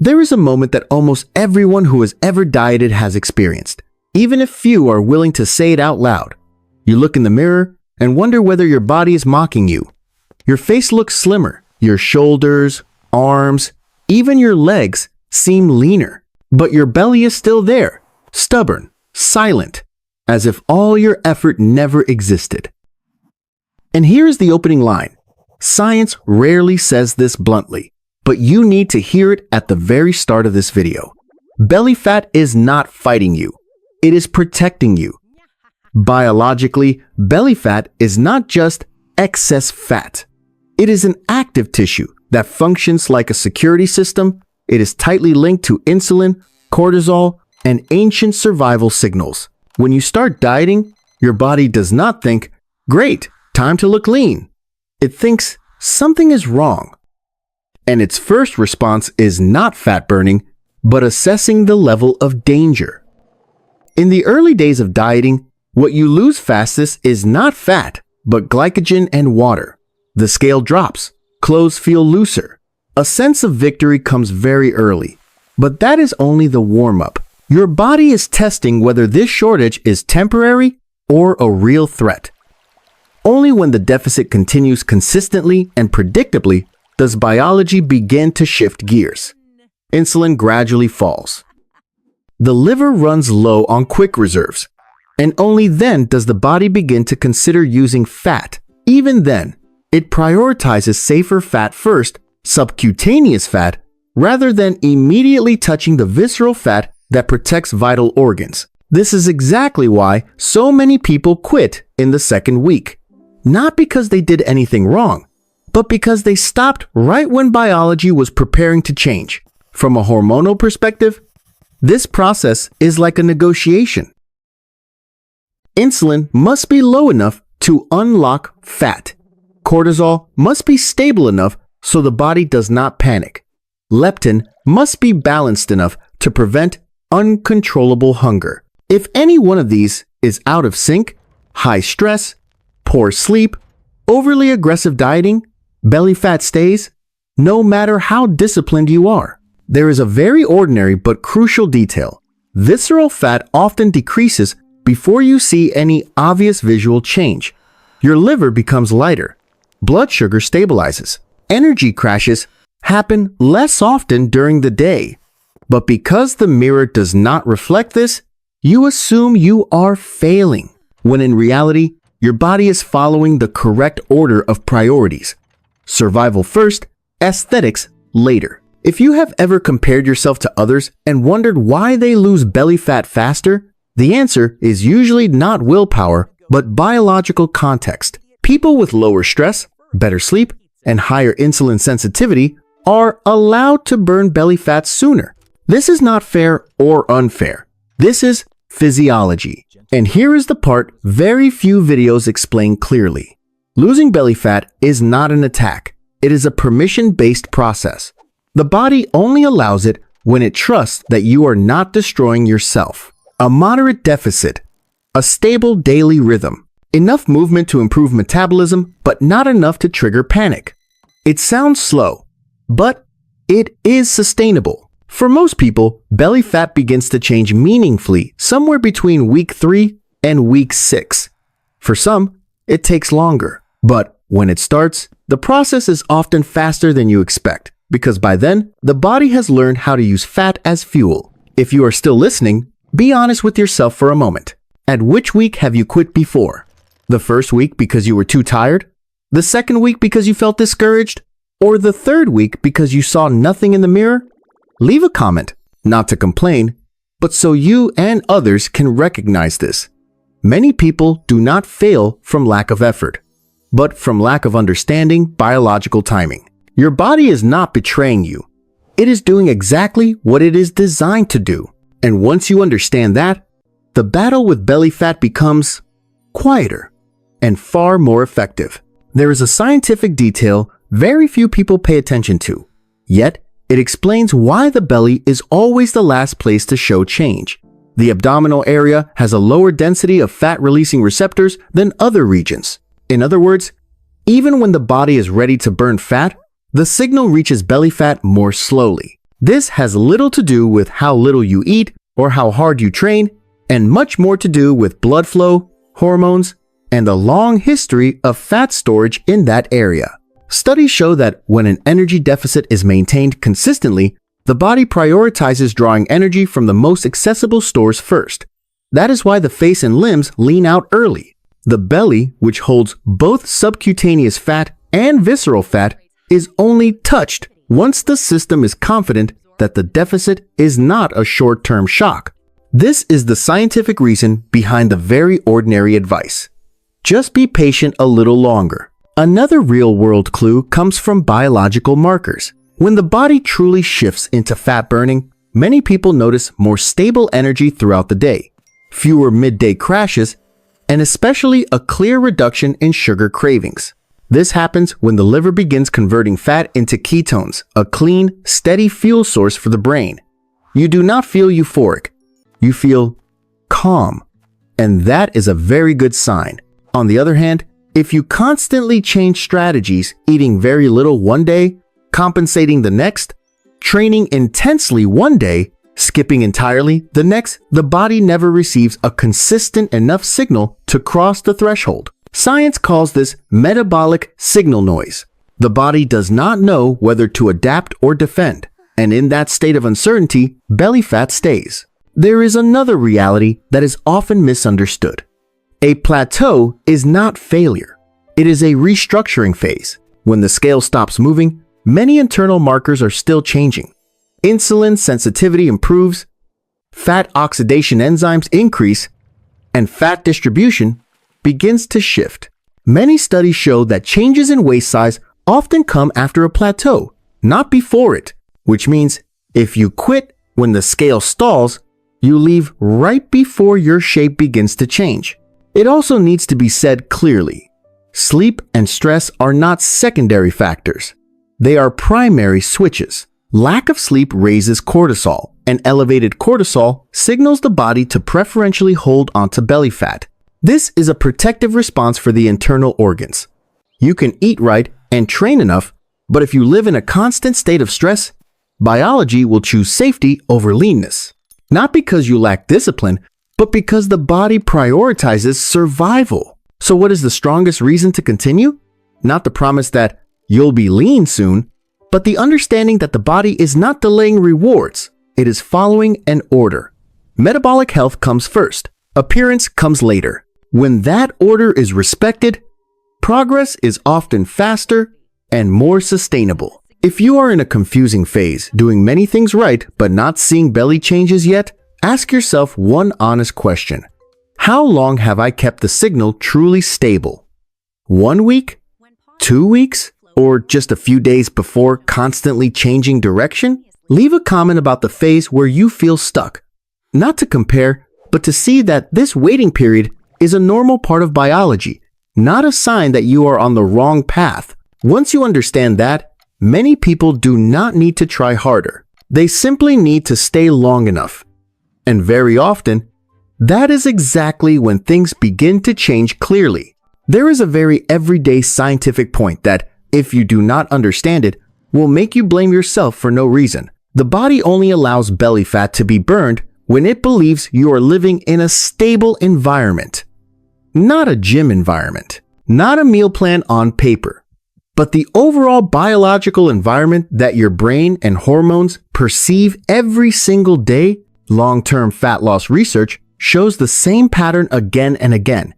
There is a moment that almost everyone who has ever dieted has experienced, even if few are willing to say it out loud. You look in the mirror and wonder whether your body is mocking you. Your face looks slimmer, your shoulders, arms, even your legs seem leaner, but your belly is still there, stubborn, silent, as if all your effort never existed. And here is the opening line. Science rarely says this bluntly, but you need to hear it at the very start of this video. Belly fat is not fighting you. It is protecting you. Biologically, belly fat is not just excess fat. It is an active tissue that functions like a security system. It is tightly linked to insulin, cortisol, and ancient survival signals. When you start dieting, your body does not think, "Great, time to look lean." It thinks something is wrong. And its first response is not fat burning, but assessing the level of danger. In the early days of dieting, what you lose fastest is not fat, but glycogen and water. The scale drops, clothes feel looser. A sense of victory comes very early, but that is only the warm-up. Your body is testing whether this shortage is temporary or a real threat. Only when the deficit continues consistently and predictably does biology begin to shift gears. Insulin gradually falls. The liver runs low on quick reserves, and only then does the body begin to consider using fat. Even then, it prioritizes safer fat first, subcutaneous fat, rather than immediately touching the visceral fat that protects vital organs. This is exactly why so many people quit in the second week. Not because they did anything wrong, but because they stopped right when biology was preparing to change. From a hormonal perspective, this process is like a negotiation. Insulin must be low enough to unlock fat. Cortisol must be stable enough so the body does not panic. Leptin must be balanced enough to prevent uncontrollable hunger. If any one of these is out of sync, high stress, poor sleep, overly aggressive dieting, belly fat stays, no matter how disciplined you are. There is a very ordinary but crucial detail. Visceral fat often decreases before you see any obvious visual change. Your liver becomes lighter. Blood sugar stabilizes. Energy crashes happen less often during the day. But because the mirror does not reflect this, you assume you are failing, when in reality, your body is following the correct order of priorities. Survival first, aesthetics later. If you have ever compared yourself to others and wondered why they lose belly fat faster, the answer is usually not willpower, but biological context. People with lower stress, better sleep, and higher insulin sensitivity are allowed to burn belly fat sooner. This is not fair or unfair. This is physiology. And here is the part very few videos explain clearly. Losing belly fat is not an attack. It is a permission-based process. The body only allows it when it trusts that you are not destroying yourself. A moderate deficit, a stable daily rhythm, enough movement to improve metabolism, but not enough to trigger panic. It sounds slow, but it is sustainable. For most people, belly fat begins to change meaningfully somewhere between week 3 and week 6. For some, it takes longer, but when it starts, the process is often faster than you expect, because by then, the body has learned how to use fat as fuel. If you are still listening, be honest with yourself for a moment. At which week have you quit before? The first week because you were too tired? The second week because you felt discouraged? Or the third week because you saw nothing in the mirror? Leave a comment, not to complain, but so you and others can recognize this. Many people do not fail from lack of effort, but from lack of understanding biological timing. Your body is not betraying you. It is doing exactly what it is designed to do. And once you understand that, the battle with belly fat becomes quieter and far more effective. There is a scientific detail very few people pay attention to, yet it explains why the belly is always the last place to show change. The abdominal area has a lower density of fat-releasing receptors than other regions. In other words, even when the body is ready to burn fat, the signal reaches belly fat more slowly. This has little to do with how little you eat or how hard you train, and much more to do with blood flow, hormones, and a long history of fat storage in that area. Studies show that when an energy deficit is maintained consistently, the body prioritizes drawing energy from the most accessible stores first. That is why the face and limbs lean out early. The belly, which holds both subcutaneous fat and visceral fat, is only touched once the system is confident that the deficit is not a short-term shock. This is the scientific reason behind the very ordinary advice. Just be patient a little longer. Another real-world clue comes from biological markers. When the body truly shifts into fat burning, many people notice more stable energy throughout the day, fewer midday crashes, and especially a clear reduction in sugar cravings. This happens when the liver begins converting fat into ketones, a clean, steady fuel source for the brain. You do not feel euphoric. You feel calm, and that is a very good sign. On the other hand, if you constantly change strategies, eating very little one day, compensating the next, training intensely one day, skipping entirely the next, the body never receives a consistent enough signal to cross the threshold. Science calls this metabolic signal noise. The body does not know whether to adapt or defend, and in that state of uncertainty, belly fat stays. There is another reality that is often misunderstood. A plateau is not failure. It is a restructuring phase. When the scale stops moving, many internal markers are still changing. Insulin sensitivity improves, fat oxidation enzymes increase, and fat distribution begins to shift. Many studies show that changes in waist size often come after a plateau, not before it, which means if you quit when the scale stalls, you leave right before your shape begins to change. It also needs to be said clearly. Sleep and stress are not secondary factors. They are primary switches. Lack of sleep raises cortisol, and elevated cortisol signals the body to preferentially hold onto belly fat. This is a protective response for the internal organs. You can eat right and train enough, but if you live in a constant state of stress, biology will choose safety over leanness. Not because you lack discipline, but because the body prioritizes survival. So what is the strongest reason to continue? Not the promise that you'll be lean soon, but the understanding that the body is not delaying rewards. It is following an order. Metabolic health comes first. Appearance comes later. When that order is respected, progress is often faster and more sustainable. If you are in a confusing phase, doing many things right but not seeing belly changes yet, ask yourself one honest question. How long have I kept the signal truly stable? 1 week? 2 weeks? Or just a few days before constantly changing direction? Leave a comment about the phase where you feel stuck. Not to compare, but to see that this waiting period is a normal part of biology, not a sign that you are on the wrong path. Once you understand that, many people do not need to try harder. They simply need to stay long enough. And very often, that is exactly when things begin to change clearly. There is a very everyday scientific point that, if you do not understand it, will make you blame yourself for no reason. The body only allows belly fat to be burned when it believes you are living in a stable environment. Not a gym environment, not a meal plan on paper, but the overall biological environment that your brain and hormones perceive every single day. Long-term fat loss research shows the same pattern again and again.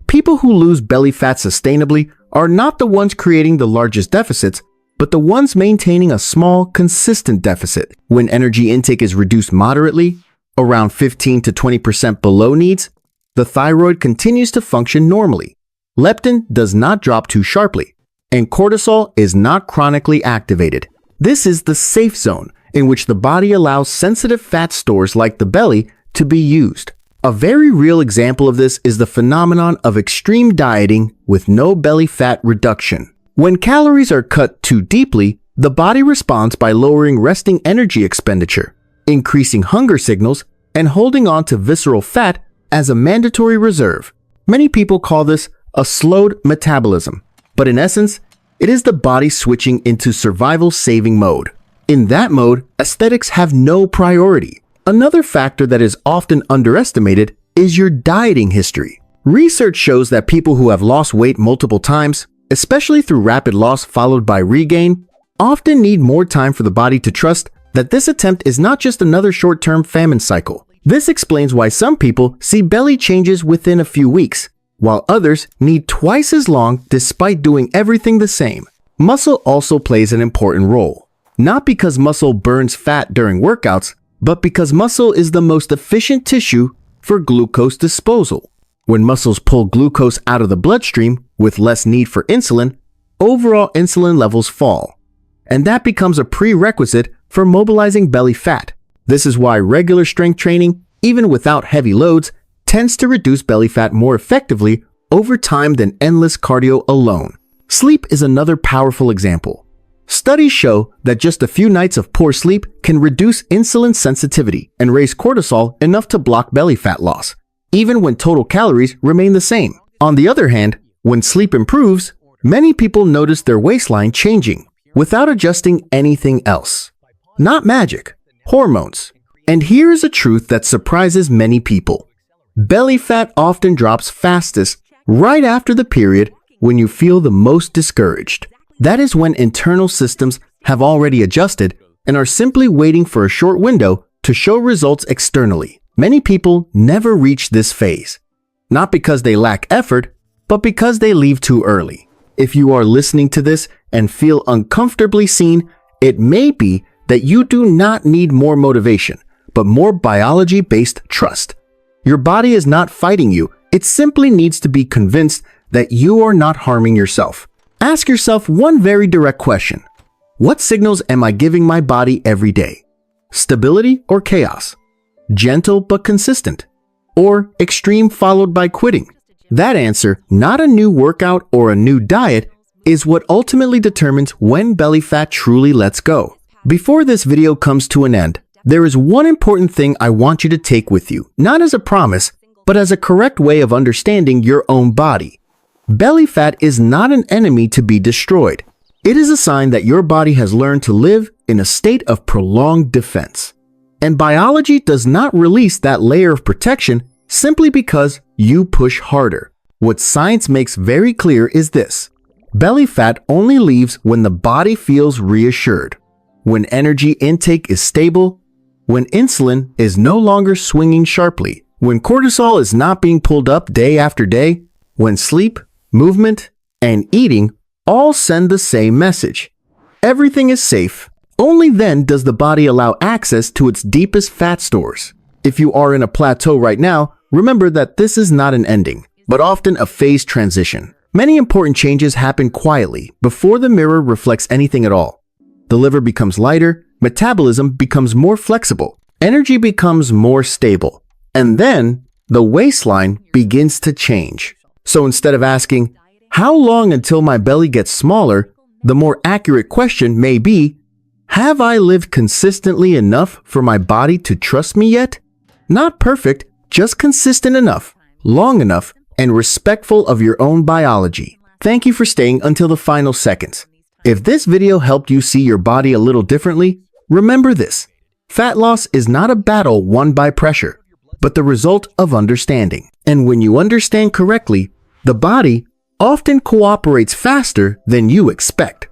People who lose belly fat sustainably are not the ones creating the largest deficits, but the ones maintaining a small, consistent deficit. When energy intake is reduced moderately, around 15 to 20% below needs, the thyroid continues to function normally. Leptin does not drop too sharply, and cortisol is not chronically activated. This is the safe zone in which the body allows sensitive fat stores like the belly to be used. A very real example of this is the phenomenon of extreme dieting with no belly fat reduction. When calories are cut too deeply, the body responds by lowering resting energy expenditure, increasing hunger signals, and holding on to visceral fat as a mandatory reserve. Many people call this a slowed metabolism, but in essence, it is the body switching into survival saving mode. In that mode, aesthetics have no priority. Another factor that is often underestimated is your dieting history. Research shows that people who have lost weight multiple times, especially through rapid loss followed by regain, often need more time for the body to trust that this attempt is not just another short-term famine cycle. This explains why some people see belly changes within a few weeks, while others need twice as long despite doing everything the same. Muscle also plays an important role. Not because muscle burns fat during workouts, but because muscle is the most efficient tissue for glucose disposal. When muscles pull glucose out of the bloodstream with less need for insulin, overall insulin levels fall. And that becomes a prerequisite for mobilizing belly fat. This is why regular strength training, even without heavy loads, tends to reduce belly fat more effectively over time than endless cardio alone. Sleep is another powerful example. Studies show that just a few nights of poor sleep can reduce insulin sensitivity and raise cortisol enough to block belly fat loss, even when total calories remain the same. On the other hand, when sleep improves, many people notice their waistline changing without adjusting anything else. Not magic, hormones. And here is a truth that surprises many people. Belly fat often drops fastest right after the period when you feel the most discouraged. That is when internal systems have already adjusted and are simply waiting for a short window to show results externally. Many people never reach this phase, not because they lack effort, but because they leave too early. If you are listening to this and feel uncomfortably seen, it may be that you do not need more motivation, but more biology-based trust. Your body is not fighting you. It simply needs to be convinced that you are not harming yourself. Ask yourself one very direct question. What signals am I giving my body every day? Stability or chaos? Gentle but consistent? Or extreme followed by quitting? That answer, not a new workout or a new diet, is what ultimately determines when belly fat truly lets go. Before this video comes to an end, there is one important thing I want you to take with you, not as a promise, but as a correct way of understanding your own body. Belly fat is not an enemy to be destroyed. It is a sign that your body has learned to live in a state of prolonged defense. And biology does not release that layer of protection simply because you push harder. What science makes very clear is this. Belly fat only leaves when the body feels reassured, when energy intake is stable, when insulin is no longer swinging sharply, when cortisol is not being pulled up day after day, when sleep, movement, and eating all send the same message. Everything is safe. Only then does the body allow access to its deepest fat stores. If you are in a plateau right now, remember that this is not an ending, but often a phase transition. Many important changes happen quietly before the mirror reflects anything at all. The liver becomes lighter, metabolism becomes more flexible, energy becomes more stable, and then the waistline begins to change. So instead of asking, how long until my belly gets smaller, the more accurate question may be, have I lived consistently enough for my body to trust me yet? Not perfect, just consistent enough, long enough, and respectful of your own biology. Thank you for staying until the final seconds. If this video helped you see your body a little differently, remember this. Fat loss is not a battle won by pressure, but the result of understanding. And when you understand correctly, the body often cooperates faster than you expect.